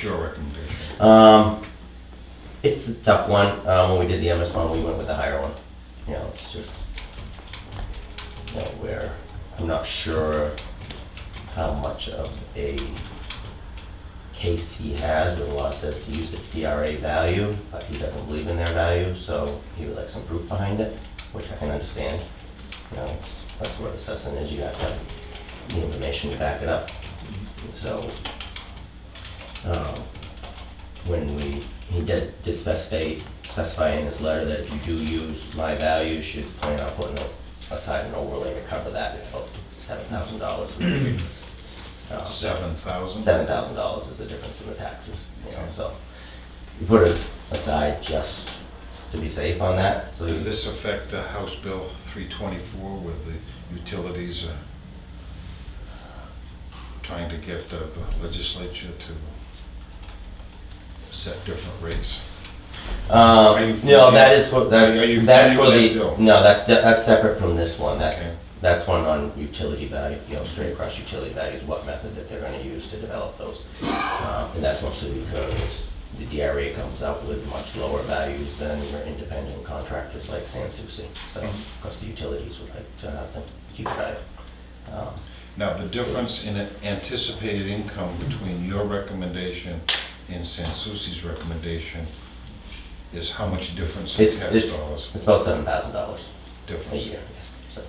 your recommendation? It's a tough one. When we did the MS one, we went with the higher one. You know, it's just, you know, where I'm not sure how much of a case he has, where the law says to use the DRA value, but he doesn't believe in their value, so he would like some proof behind it, which I can understand. You know, that's what assessing is. You have to have the information to back it up. So, when he did specify in his letter that if you do use my value, you should plan on putting aside an overlay to cover that. It's about $7,000. $7,000? $7,000 is the difference in the taxes, you know, so you put it aside just to be safe on that. So Does this affect House Bill 324 where the utilities are trying to get the legislature to set different rates? No, that is for, that's Are you for familiar with the, that bill? no, that's separate from this one. Okay. That's one on utility value, you know, straight across utility values, what method that they're gonna use to develop those. And that's mostly because the DRA comes out with much lower values than your independent contractors like Sanssouci. So, of course, the utilities would like to have the cheaper value. Now, the difference in anticipated income between your recommendation and Sanssouci's recommendation is how much difference in tax dollars? It's about $7,000 a Difference. year. Yes.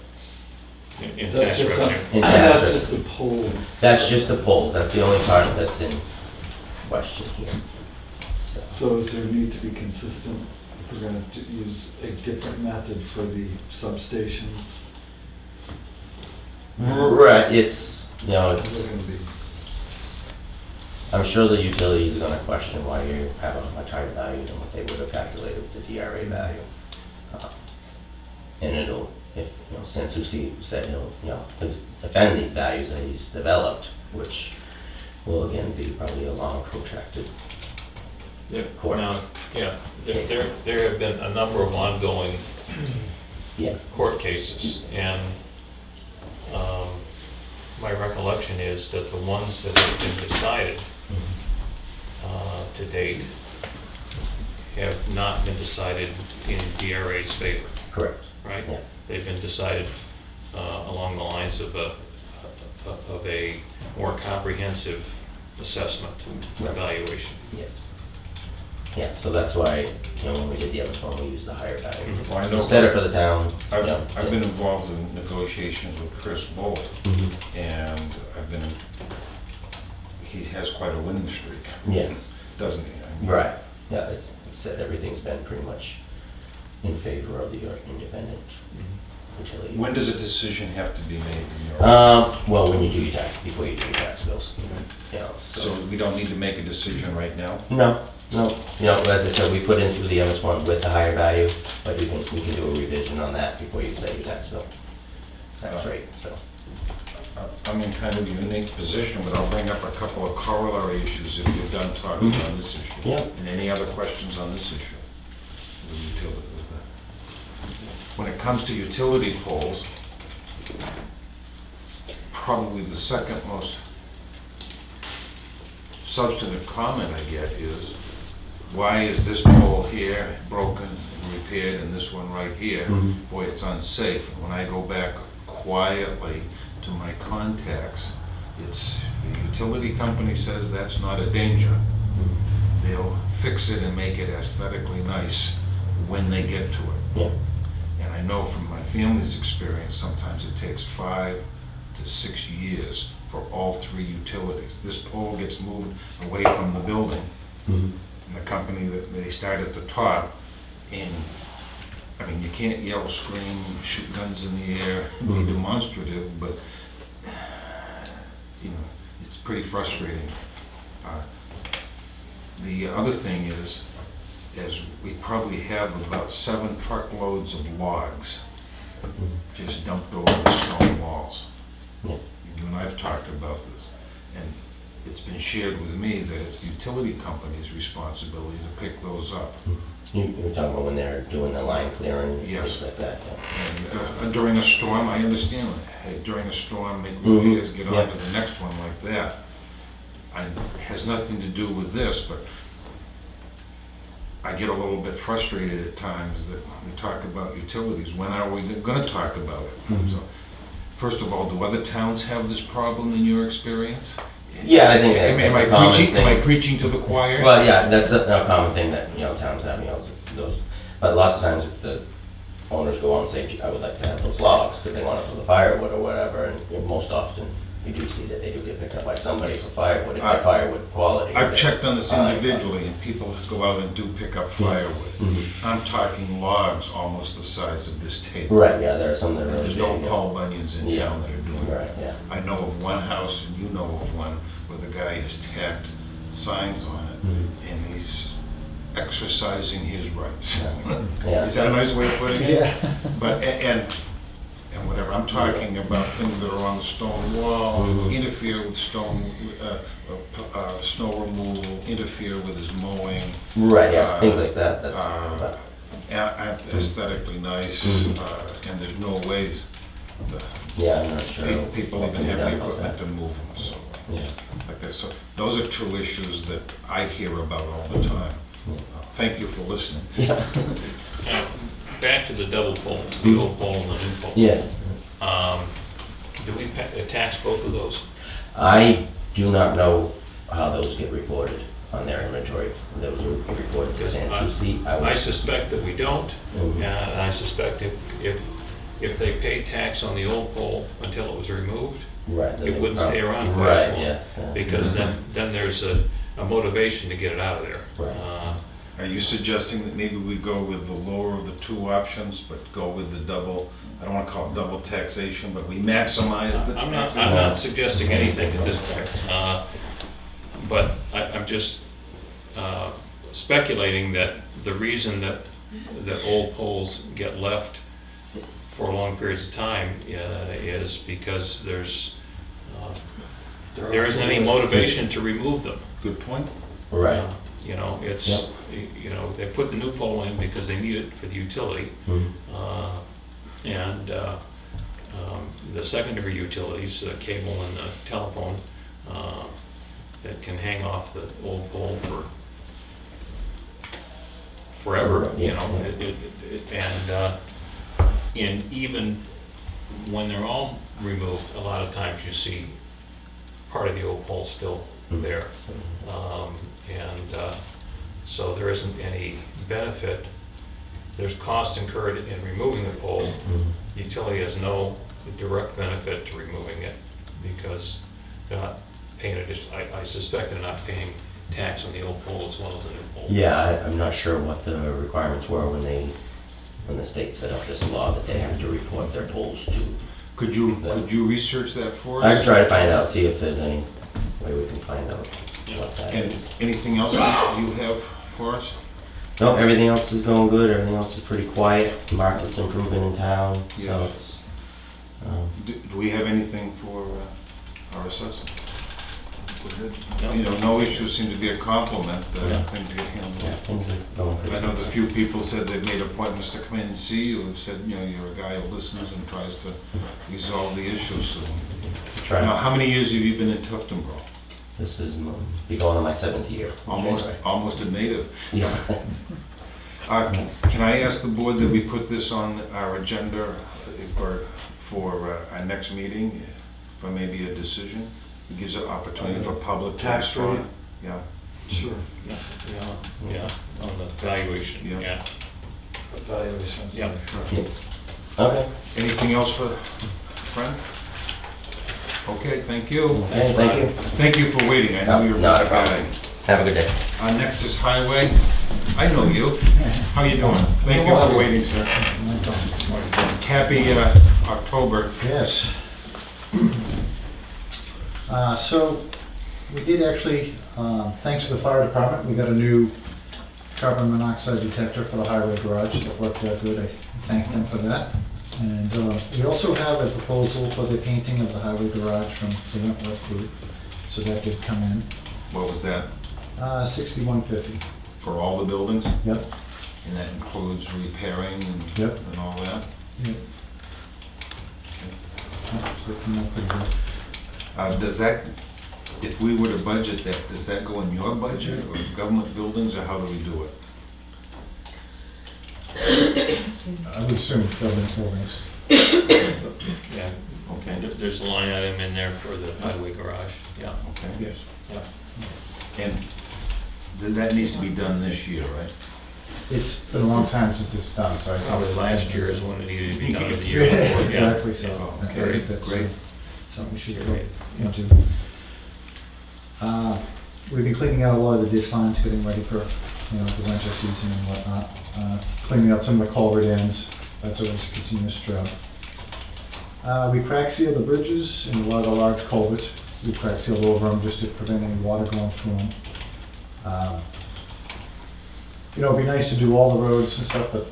So, In That's tax just, revenue. In tax that's revenue. just the poll. That's just the polls. That's the only part that's in question here. So, So is there a need to be consistent if we're going to use a different method for the substations? right, it's, you know, Is it's, there going to be? I'm sure the utilities are gonna question why you have a much higher value than what they would have calculated with the DRA value. And it'll, if, you know, Sanssouci said he'll, you know, defend these values that he's developed, which will again be probably a long protracted. Court. Now, yeah, there have been a number of ongoing Yeah. court cases, and my recollection is that the ones that have been decided to date have not been decided in DRA's favor, Correct. right? Yeah. They've been decided along the lines of a more comprehensive assessment and evaluation. Yes. Yeah, so that's why, you know, when we did the other one, we used the higher value. Mhm. Well, I know- It's better for the town. I've, you know, I've been involved in negotiations with Chris Bolt, Mhm. and he has quite a winning streak, Yeah. doesn't he? I mean, Right, yeah, it's said everything's been pretty much in favor of the independent utility. When does a decision have to be made in your? Well, when you do your tax, before you do your tax bills, you know, So we don't need to make a decision right now? No, you know, as I said, we put in through the MS one with the higher value, but we can do a revision on that before you set your tax bill. Tax rate, so. I'm in kind of a unique position, but I'll bring up a couple of corollary issues if you're done talking on this issue. Yeah. And any other questions on this issue? The utility- When it comes to utility poles, probably the second most substantive comment I get is, why is this pole here broken and repaired and this one right here? Mhm. Boy, it's unsafe. When I go back quietly to my contacts, it's, the utility company says that's not a danger. They'll fix it and make it aesthetically nice when they get to it. Yeah. And I know from my family's experience, sometimes it takes 5 to 6 years for all 3 utilities. This pole gets moved away from the building, Mhm. and the company, that they start at the top, and, I mean, you can't yell, scream, shoot guns in the air, be Mhm. demonstrative, but, you know, it's pretty frustrating. The other thing is we probably have about 7 truckloads of logs just dumped over the stone walls. Yeah. You and I've talked about this, and it's been shared with me that it's the utility company's responsibility to pick those up. You're talking about when they're doing the line clearing, and Yes. things like that, yeah. And during a storm, I understand, hey, during a storm, make Mhm. repairs, get on Yeah. to the next one like that. has nothing to do with this, but I get a little bit frustrated at times that we talk about utilities. When are we gonna talk about it? Mhm. So, first of all, do other towns have this problem in your experience? Yeah, I think Am it's I a common preaching, am I thing. preaching to the choir? Well, yeah, that's a common thing that, towns have, those, but lots of times it's the owners go on and say, "Gee, I would like to have those logs, because they want it for the firewood or whatever, and most often, you do see that they do get picked up by somebody for firewood, if they're firewood quality. I've checked on this Fine. individually, and people go out and do pick up firewood. Mhm. I'm talking logs almost the size of this table. Right, yeah, there are some that are And really there's no big, yeah. Paul Bunyan's in Yeah. town that are doing Right, that. yeah. I know of one house, and you know of one, where the guy has tacked signs on it, Mhm. and he's exercising his rights. Yeah. Is that a nice way of putting it? Yeah. But, and whatever, I'm talking about things that are on the stone wall, Mhm. interfere with snow removal, interfere with his mowing, Right, yeah, things like that, that's, uh, aren't aesthetically nice, Mhm. and there's no ways that yeah, I'm not sure. people what even can be have done the about equipment that. to move them, so, Yeah, like that. So those are two issues that I hear about all the time. Thank you for listening. yeah, Now, back to the double poles, the old pole and the new pole. yes. Do we tax both of those? I do not know how those get reported on their inventory. Those are reported to Because San I- Souci. I suspect that we don't, Mhm. and I suspect if they paid tax on the old pole until it was removed, Right. it wouldn't stay around quite as Right, long. yes. yeah. Because then there's a motivation to get it out of there. Right. Are you suggesting that maybe we go with the lower of the two options, but go with the double, I don't want to call it double taxation, but we maximize the I'm taxation? not suggesting anything at this point, but I'm just speculating that the reason that old poles get left for long periods of time is because there isn't any motivation to remove them. Good point. Right. It's, they put the new pole in because they need it for the utility. Mhm. And the secondary utilities, the cable and the telephone, that can hang off the old pole for forever, Yeah. And even when they're all removed, a lot of times you see part of the old pole still there. So there isn't any benefit. There's cost incurred in removing the pole. Mhm. The utility has no direct benefit to removing it because they're not paying I suspect they're not paying tax on the old pole as well as the new pole. Yeah, I'm not sure what the requirements were when the state set up this law that they have to report their poles to. Could you research that for I us? can try to find out, see if there's any way we can find out what that And is. anything else you have for us? No, everything else is going good, everything else is pretty quiet, market's improving in town, so Yes. it's, Do we have anything for our assessor? No. No issues seem to be a compliment, Yeah. things get yeah, handled. things are going pretty I know good. the few people said they've made appointments to come in and see you, have said, you're a guy who listens and tries to resolve the issues, so. Try. Now, how many years have you been in Tuftonboro? This is, be going on my 7th year. in Almost, January. almost a native. Yeah. Can I ask the board that we put this on our agenda or for our next meeting, for maybe a decision? It gives an opportunity for public to Tax respond. rate? Yeah. Sure. Yeah, on the valuation, Yeah. yeah. Evaluations. Yeah. Sure. Okay, Anything else for Fred? Okay, thank you. okay, thank you. Thank you for waiting. I know you're a Not a busy guy. problem. Have a good day. Next is Highway. I know you. How you doing? Thank you for waiting, sir. Happy October. Yes. So we did actually, thanks to the fire department, we got a new carbon monoxide detector for the highway garage that worked out good. I thank them for that. And we also have a proposal for the painting of the highway garage from the Wentworth Group. So that did come in, What was that? $61.50. For all the buildings? Yep. And that includes repairing and Yep. and all that? Yep. Yep, so it came out pretty good. Does that If we were to budget that, does that go in your budget or government buildings, or how do we do it? I would assume government buildings. Yeah, Okay, there's a line item in there for the highway garage, yeah. okay. Yes. And that needs to be done this year, right? It's been a long time since it's done, so I Probably last year is when it needed to be done, or the year Yeah, before, yeah. exactly, so. Yeah. I Okay, think that's, great. something we should Great. look into. We've been cleaning out a lot of the ditch lines, getting ready for, the winter season and whatnot. Cleaning out some of the culvert ends, that's always a continuous job. We crack seal the bridges and a lot of the large culverts. We crack seal over them just to prevent any water going through them. It'd be nice to do all the roads and stuff, but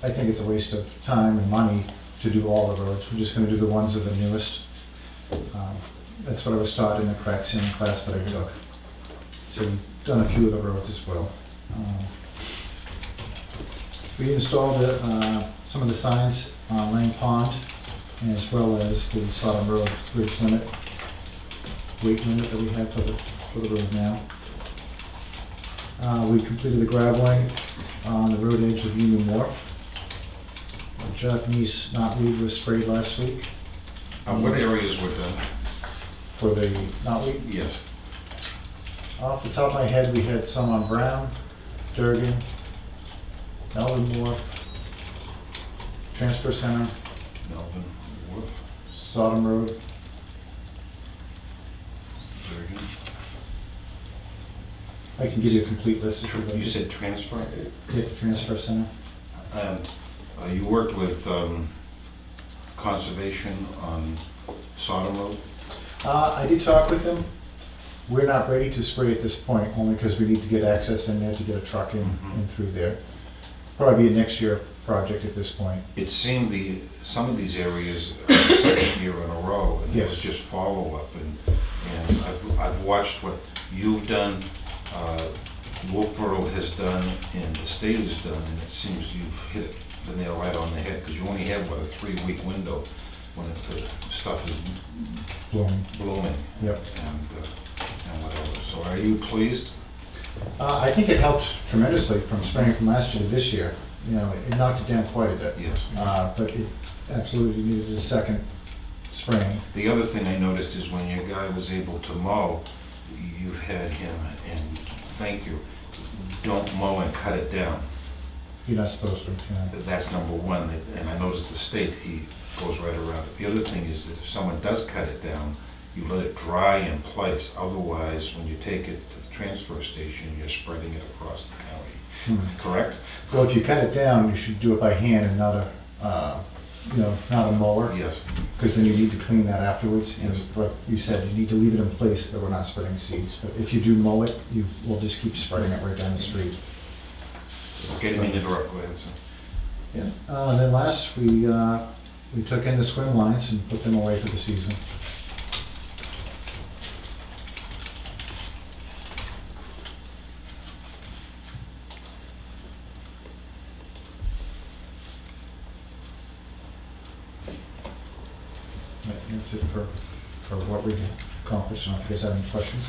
I think it's a waste of time and money to do all the roads. We're just gonna do the ones that are newest. That's what I was taught in the crack sealing class that I took. So we've done a few of the roads as well. We installed some of the signs on Lane Pond, as well as the Sodom Road bridge limit, weight limit that we have for the road now. We completed the graveling on the road edge of Union Wharf. The Japanese knotweed was sprayed last week What areas were done? for the knotweed. Yes. Off the top of my head, we had some on Brown, Durgan, Melvin Wharf, Transfer Center, Melvin, Wharf, Sodom Road. Bergen. I can give you a complete list if you'd like. You said transfer? Yeah, Transfer Center. And you worked with conservation on Sodom Road? I did talk with them. We're not ready to spray at this point, only because we need to get access in there to get a truck in through there. Probably be a next year project at this point. It seemed some of these areas are the second year in a row, and it was Yes. just follow-up. And I've watched what you've done, Wolfboro has done, and the state has done, and it seems you've hit the nail right on the head, because you only have, what, a 3-week window when the stuff is blooming Yep. and whatever. So are you pleased? I think it helped tremendously from spraying from last year to this year. It knocked it down quite a bit. Yes. But it absolutely needed a second spraying. The other thing I noticed is when your guy was able to mow, you've had him, and thank you, don't mow and cut it down. You're not supposed to, That's number one, and I noticed the state, he goes right around it. The other thing is that if someone does cut it down, you let it dry in place. Otherwise, when you take it to the transfer station, you're spreading it across the county. Correct? Well, if you cut it down, you should do it by hand and not a mower, Yes. because then you need to clean that afterwards. And Yes. like you said, you need to leave it in place that we're not spreading seeds. But if you do mow it, you will just keep spreading it right down the street. Okay, didn't mean to interrupt, go ahead, sir. Yeah. And then last, we took in the swim lines and put them away for the season. That's it for what we accomplished. I don't know if you guys have any questions.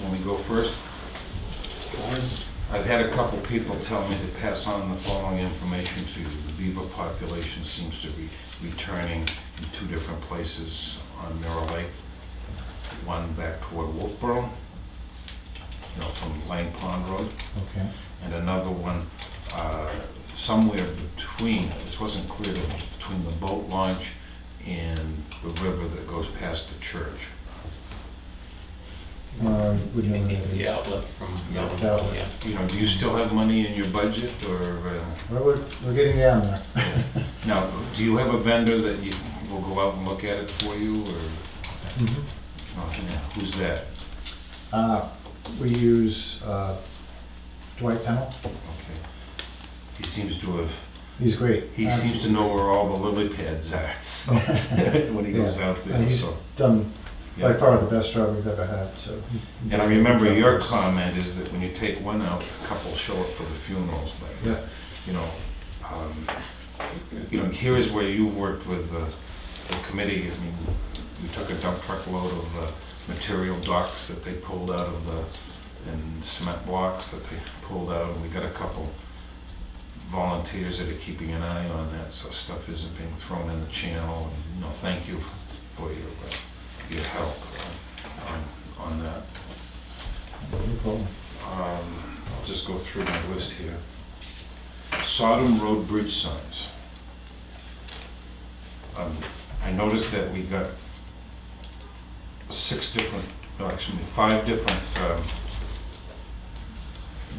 Want me to go first? I've had a couple people tell me to pass on the following information to you. The beaver population seems to be returning in 2 different places on Mirror Lake. One back toward Wolfboro, from Lane Pond Road, Okay. and another one somewhere between, this wasn't clear, between the boat launch and the river that goes past the church. We know The outlet from, Yeah. yeah. Do you still have money in your budget, or? Well, we're getting down there. Now, do you have a vendor that you will go out and look at it for you, or Mhm. who's that? We use Dwight Pennell. Okay. He seems to have, He's great. he seems to know where all the lily pads are, so, when he goes out there, And he's so. done by Yeah. far the best job we've ever had, so. And I remember your comment is that when you take one out, a couple show up for the funerals, but, Yeah. here's where you've worked with the committee. I mean, we took a dump truck load of material docks that they pulled out of and cement blocks that they pulled out, and we got a couple volunteers that are keeping an eye on that, so stuff isn't being thrown in the channel. And, thank you for your help on that. No problem. I'll just go through my list here. Sodom Road bridge signs. I noticed that we got 5 different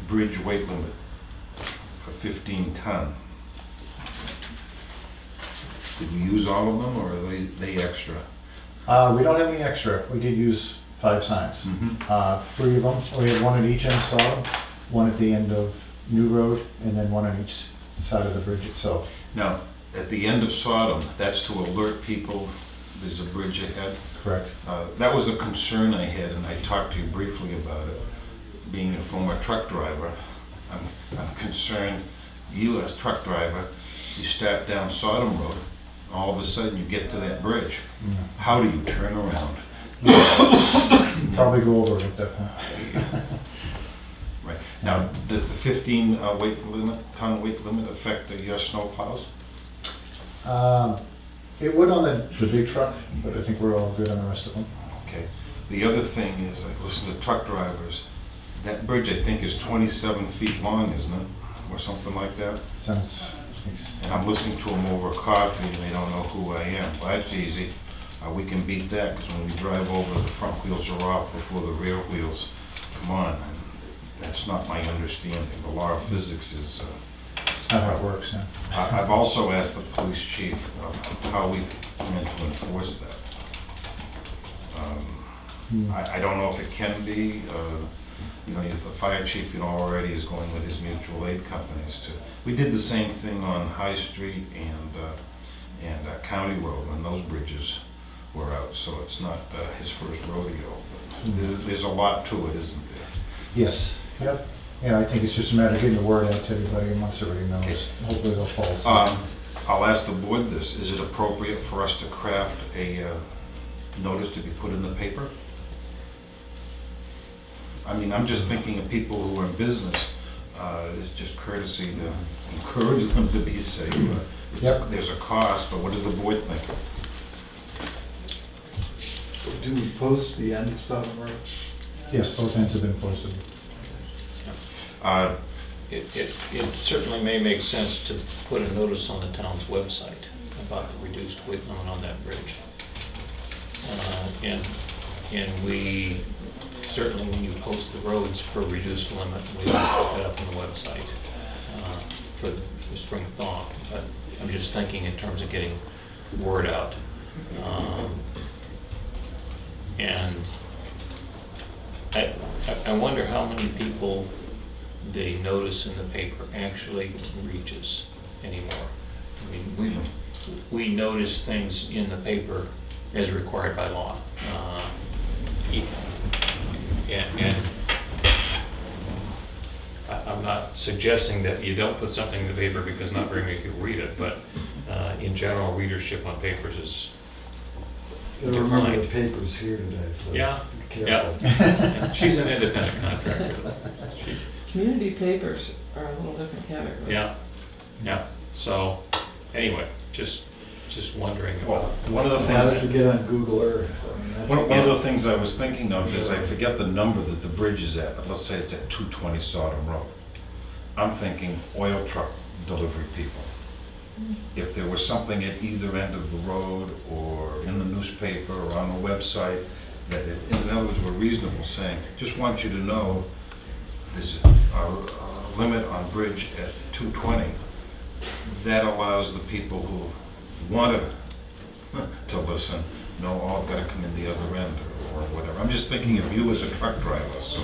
bridge weight limit for 15 ton. Did we use all of them, or are they extra? We don't have any extra. We did use 5 signs. 3 of them, we had 1 at each end of Sodom, 1 at the end of New Road, and then 1 on each side of the bridge itself. Now, at the end of Sodom, that's to alert people there's a bridge ahead. Correct. That was a concern I had, and I talked to you briefly about it. Being a former truck driver, I'm concerned, you as truck driver, you start down Sodom Road, all of a sudden you get to that bridge. How do you turn around? Probably go over it at that point. Right. Now, does the 15 ton weight limit affect your snow plows? It would on the big truck, but I think we're all good on the rest of them. Okay. The other thing is, I listen to truck drivers, that bridge I think is 27 feet long, isn't it? Or something like that? Sounds, And I'm listening to them over coffee and they don't know who I am. Well, that's easy. We can beat that, because when we drive over, the front wheels are off before the rear wheels come on. And that's not my understanding. The law of physics is... it's not how it works, yeah. I've also asked the police chief of how we plan to enforce that. I don't know if it can be, the fire chief, already is going with his mutual aid companies to. We did the same thing on High Street and County Road when those bridges were out, so it's not his first rodeo. But there's a lot to it, isn't there? Yes, yep. Yeah, I think it's just a matter of getting the word out to everybody, and once everybody knows, Okay. hopefully they'll follow. I'll ask the board this, is it appropriate for us to craft a notice to be put in the paper? I mean, I'm just thinking of people who are in business, it's just courtesy to encourage them to be safe. Yep. There's a cost, but what does the board think? Do we post the end of Sodom Road? Yes, both ends have been posted. It certainly may make sense to put a notice on the town's website about the reduced weight limit on that bridge. And we, certainly when you post the roads for reduced limit, we always put that up on the website for spring thaw. But I'm just thinking in terms of getting word out. And I wonder how many people the notice in the paper actually reaches anymore. I mean, we notice things in the paper as required by law. And I'm not suggesting that you don't put something in the paper because not very many people read it, but in general, readership on papers is Gotta remember the declined. paper's here today, so Yeah, be careful. yeah. She's an independent contractor. Community papers are a little different category. Yeah. So, anyway, just wondering Well, about. one of the How things... does it get on Google Earth? I mean, that's- One of the things I was thinking of is, I forget the number that the bridge is at, but let's say it's at 220 Sodom Road. I'm thinking oil truck delivery people. If there was something at either end of the road, or in the newspaper, or on the website, that, in other words, were reasonable, saying, just want you to know, there's a limit on bridge at 220, that allows the people who want to listen, no, I've got to come in the other end, or whatever. I'm just thinking of you as a truck driver, so.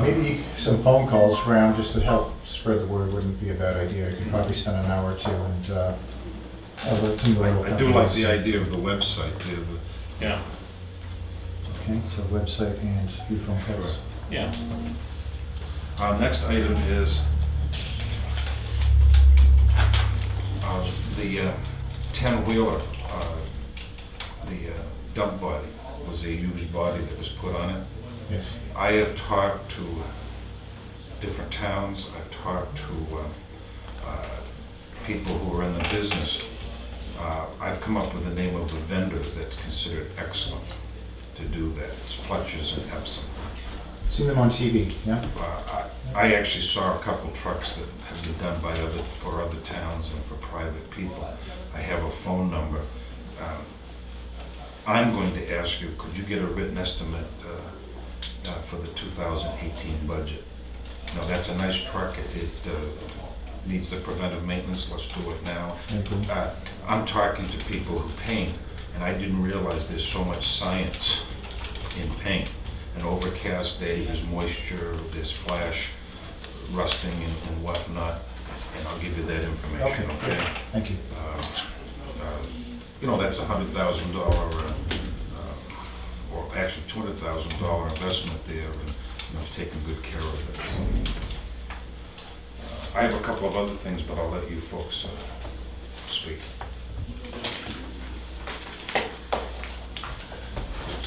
Maybe some phone calls around just to help spread the word wouldn't be a bad idea. You could probably spend an hour or two and alert some of the little I do like companies. the idea of the website, Yeah, Okay, so website and a few phone calls. Sure. yeah. Next item is the 10-wheeler, the dump body was a used body that was put on it. Yes. I have talked to different towns, I've talked to people who are in the business. I've come up with the name of a vendor that's considered excellent to do that. It's Fletcher's and Epsom. Seen them on TV, yeah? I actually saw a couple trucks that have been done by for other towns and for private people. I have a phone number. I'm going to ask you, could you get a written estimate for the 2018 budget? Now, that's a nice truck. It needs the preventive maintenance. Let's do it now. Okay. I'm talking to people who paint, and I didn't realize there's so much science in paint. An overcast day, there's moisture, there's flash, rusting and whatnot, and I'll give you that information, Okay. okay? Thank you. You know, that's $100,000, or actually $200,000 investment there, and I've taken good care of it. I have a couple of other things, but I'll let you folks speak.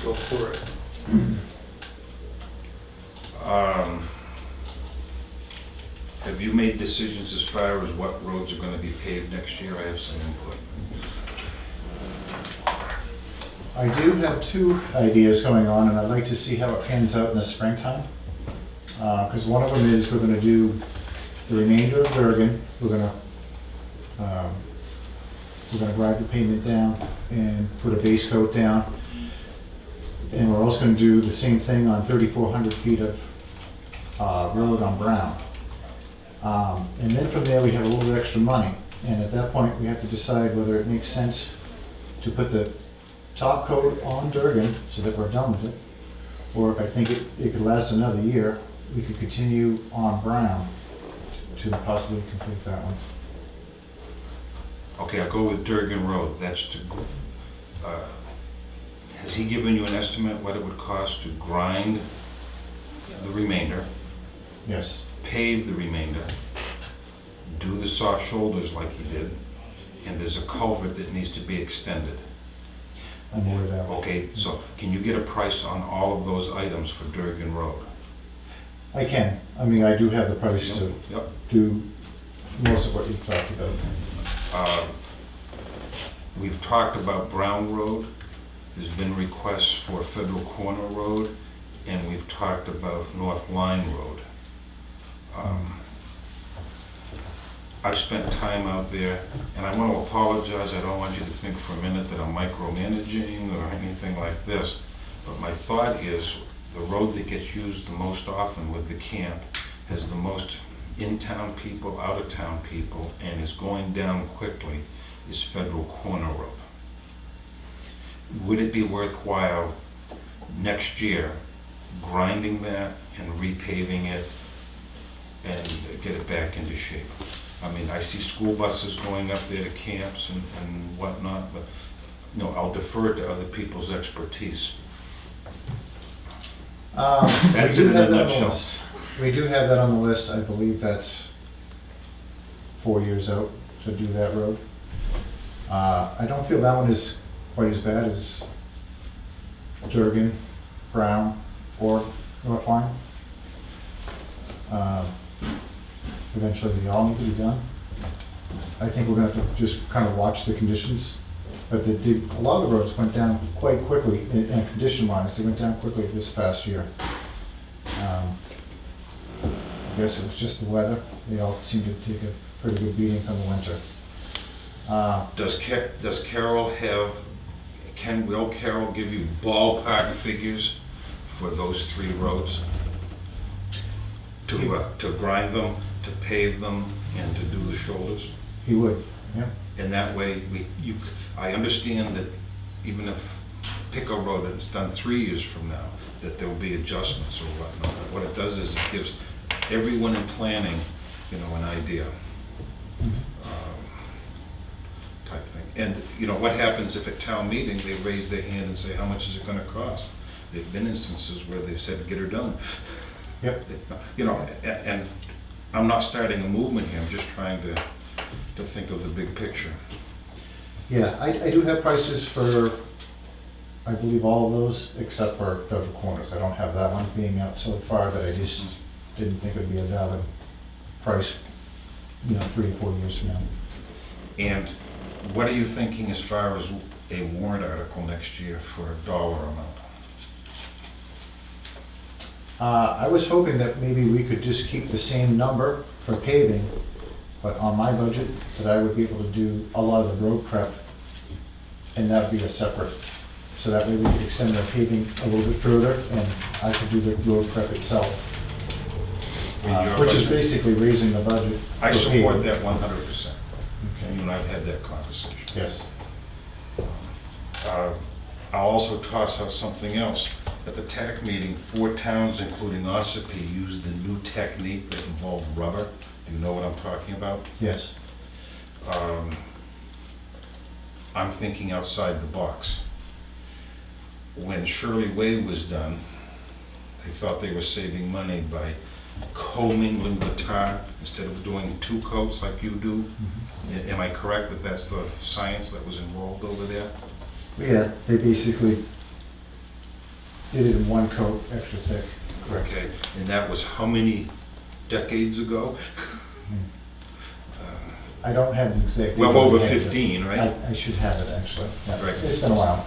Go for it. Have you made decisions as far as what roads are gonna be paved next year? I have some input. I do have two ideas going on, and I'd like to see how it pans out in the springtime. Because one of them is we're gonna do the remainder of Bergen. We're gonna grind the pavement down and put a base coat down. And we're also gonna do the same thing on 3,400 feet of road on Brown. And then from there, we have a little extra money. And at that point, we have to decide whether it makes sense to put the top coat on Durgan so that we're done with it. Or if I think it could last another year, we could continue on Brown to possibly complete that one. Okay, I'll go with Durgan Road. That's to, has he given you an estimate what it would cost to grind the remainder, Yes. pave the remainder, do the soft shoulders like he did, and there's a culvert that needs to be extended? I'm aware of that one. Okay, so can you get a price on all of those items for Durgan Road? I can. I mean, I do have the price to Yep. do most of what you talked about. We've talked about Brown Road. There's been requests for Federal Corner Road, and we've talked about North Line Road. I've spent time out there, and I want to apologize. I don't want you to think for a minute that I'm micromanaging or anything like this, but my thought is the road that gets used the most often with the camp has the most in-town people, out-of-town people, and is going down quickly, is Federal Corner Road. Would it be worthwhile next year grinding that and repaving it and get it back into shape? I mean, I see school buses going up there to camps and whatnot, but, you know, I'll defer to other people's expertise. That's We do it in a have that on the nutshell. list. We do have that on the list. I believe that's 4 years out to do that road. I don't feel that one is quite as bad as Durgan, Brown, or North Line. Eventually, they all need to be done. I think we're gonna have to just kind of watch the conditions. But a lot of the roads went down quite quickly, and condition-wise, they went down quickly this past year. I guess it was just the weather. They all seemed to take a pretty good beating from the winter. Does Carol will Carol give you ballpark figures for those 3 roads? To grind them, to pave them, and to do the shoulders? He would, yeah. And that way, I understand that even if pick a road and it's done 3 years from now, that there will be adjustments or whatnot. But what it does is it gives everyone in planning, you know, an idea. Type thing. And, you know, what happens if at town meeting, they raise their hand and say, how much is it gonna cost? There've been instances where they've said, get her done. Yep. You know, and I'm not starting a movement here, I'm just trying to think of the big picture. Yeah, I do have prices for I believe all of those, except for Federal Corners. I don't have that one being out so far that I just didn't think it'd be a valid price, 3 or 4 years from now. And what are you thinking as far as a warrant article next year for a dollar amount? I was hoping that maybe we could just keep the same number for paving, but on my budget, that I would be able to do a lot of the road prep, and that would be a separate, so that way we could extend our paving a little bit further, and I could do the road prep itself, In your which is budget? basically raising the budget. I for support paving. that 100%. Okay. You and I have had that conversation. Yes. I'll also toss out something else. At the TAC meeting, 4 towns, including Ossipee, used the new technique that involved rubber. Do you know what I'm talking about? Yes. I'm thinking outside the box. When Shirley Way was done, they thought they were saving money by co-mingling the tar instead of doing 2 coats like you do. Am I correct that that's the science that was involved over there? Yeah, they basically did it in 1 coat, extra thick. Correct. Okay, and that was how many decades ago? I don't have an exact. Well date over in my head, but 15, right? I should have it, actually. Yeah. Right. It's been a while.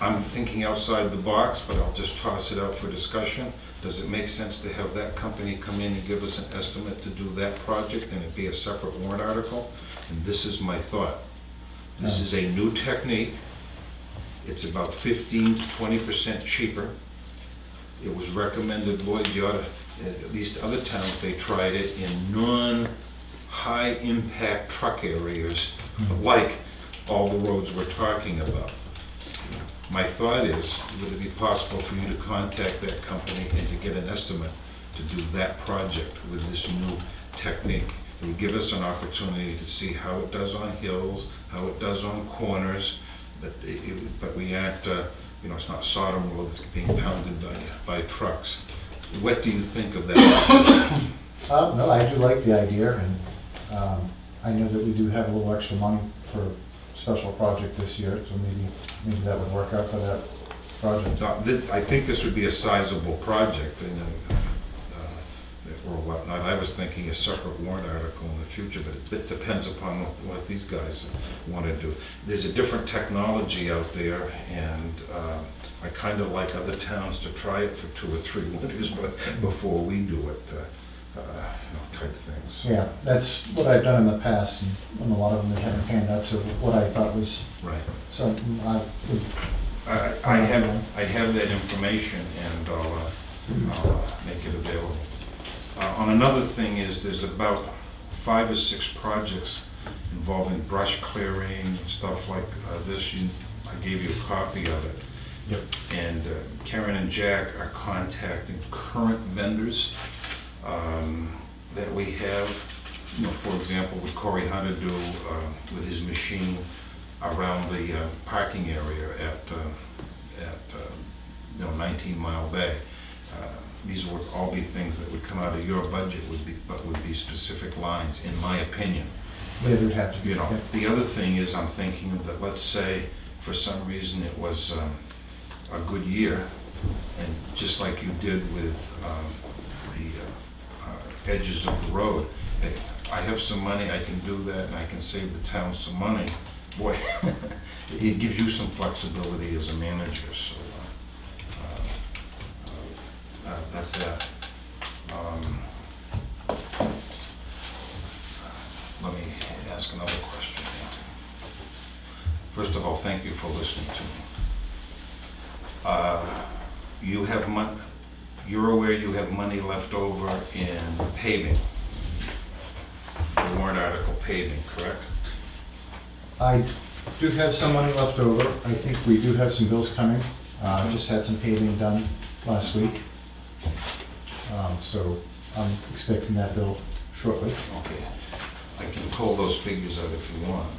I'm thinking outside the box, but I'll just toss it out for discussion. Does it make sense to have that company come in and give us an estimate to do that project and it be a separate warrant article? And this is my thought. This is a new technique. It's about 15 to 20% cheaper. It was recommended, Lloyd, you ought to, at least other towns, they tried it in non-high impact truck areas, like all the roads we're talking about. My thought is, would it be possible for you to contact that company and to get an estimate to do that project with this new technique? It would give us an opportunity to see how it does on hills, how it does on corners, but we aren't, it's not Sodom Road that's being pounded by trucks. What do you think of that? No, I do like the idea, and I know that we do have a little extra money for a special project this year, so maybe that would work out for that project. Now, I think this would be a sizable project, or whatnot. I was thinking a separate warrant article in the future, but it depends upon what these guys want to do. There's a different technology out there, and I kind of like other towns to try it for 2 or 3 winters before we do it, type things. Yeah, that's what I've done in the past, and a lot of them they haven't panned out to what I thought was Right. something I would. I have that information, and I'll make it available. On another thing is, there's about 5 or 6 projects involving brush clearing and stuff like this. I gave you a copy of it. Yep. And Karen and Jack are contacting current vendors that we have. For example, what Corey Hunter do with his machine around the parking area at 19 Mile Bay. These would all be things that would come out of your budget, but would be specific lines, in my opinion. Yeah, it would have to be. Yeah. The other thing is, I'm thinking that, let's say, for some reason it was a good year, and just like you did with the edges of the road, hey, I have some money, I can do that, and I can save the town some money. Boy, it gives you some flexibility as a manager, so that's that. Let me ask another question here. First of all, thank you for listening to me. You have money. You're aware you have money left over in paving, the warrant article paving, correct? I do have some money left over. I think we do have some bills coming. Just had some paving done last week. So I'm expecting that bill shortly. Okay, I can pull those figures out if you want.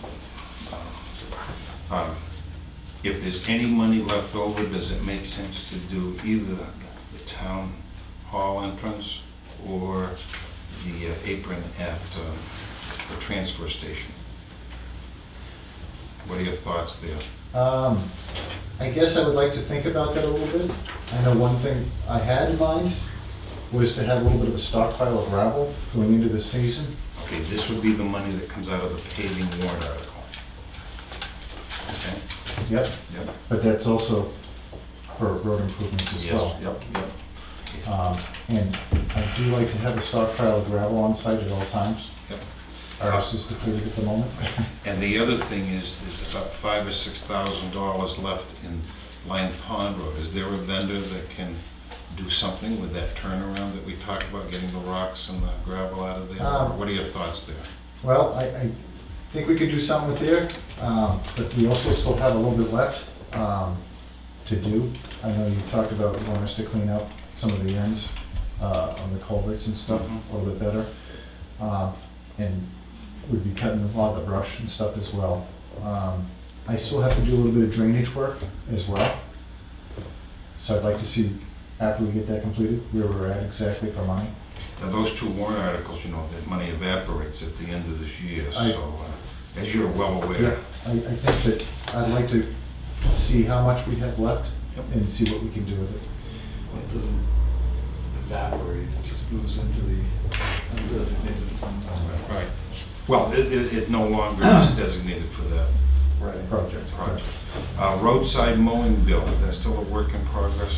If there's any money left over, does it make sense to do either the town hall entrance or the apron at the transfer station? What are your thoughts there? I guess I would like to think about that a little bit. I know one thing I had in mind was to have a little bit of a stockpile of gravel going into the season. Okay, this would be the money that comes out of the paving warrant article. Okay? Yep. Yep. But that's also for road improvements as Yes, well. yep, yep. And I do like to have a stockpile of gravel on site at all times. Yep. Ours is depleted at the moment. And the other thing is, there's about $5,000 or $6,000 left in Lion Pond Road. Is there a vendor that can do something with that turnaround that we talked about, getting the rocks and the gravel out of there? Or what are your thoughts there? Well, I think we could do something with there, but we also still have a little bit left to do. I know you talked about you want us to clean up some of the ends on the culverts and stuff Mhm. a little bit better. And we'd be cutting a lot of the brush and stuff as well. I still have to do a little bit of drainage work as well. So I'd like to see, after we get that completed, where we're at exactly for money. Now, those two warrant articles, you know, that money evaporates at the end of this year, I- so, as you're well Yeah, aware. I think that I'd like to see how much we have left Yep. and see what we can do with it. Well, it doesn't evaporate, it just moves into the undesignated fund. Right. Well, it no longer is designated for that Right. Project. project. Roadside mowing bill, is that still a work in progress?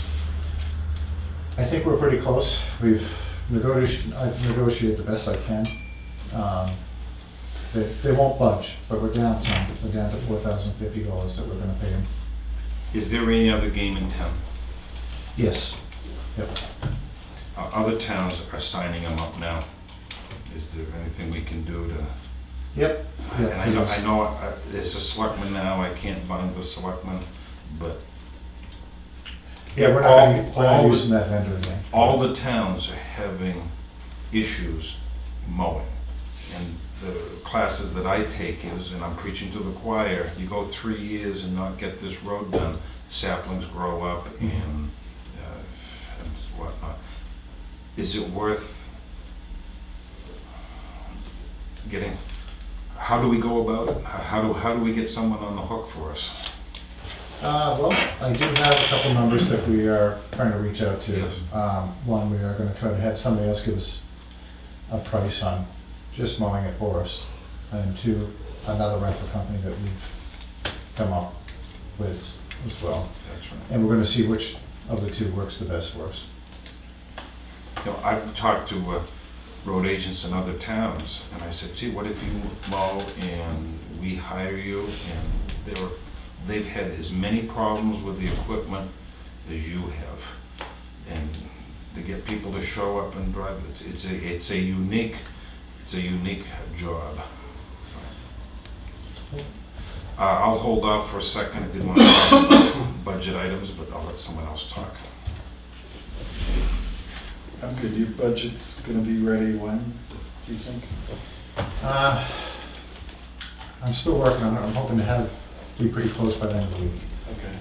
I think we're pretty close. I've negotiated the best I can. They won't budge, but we're down some. We're down to $4,050 that we're gonna pay them. Is there any other game in town? Yes. Yep. Other towns are signing them up now. Is there anything we can do to? Yep. And Yep, I know, as a selectman now, I can't bind the selectmen, but Yeah, we're not using that vendor again. all the towns are having issues mowing. And the classes that I take is, and I'm preaching to the choir, you go 3 years and not get this road done, saplings grow up and whatnot. Is it worth getting, how do we go about it? How do we get someone on the hook for us? Well, I do have a couple numbers that we are trying to reach out to. Yes. One, we are gonna try to have somebody else give us a price on just mowing it for us. And two, another rental company that we've come up with as well. That's right. And we're gonna see which of the two works the best for us. You know, I've talked to road agents in other towns, and I said, gee, what if you mow and we hire you? And they've had as many problems with the equipment as you have. And to get people to show up and drive it, it's a unique job. So, I'll hold off for a second. I didn't want to talk about budget items, but I'll let someone else talk. I'm good, your budget's gonna be ready when, do you think? I'm still working on it. I'm hoping to be pretty close by the end of the week. Okay.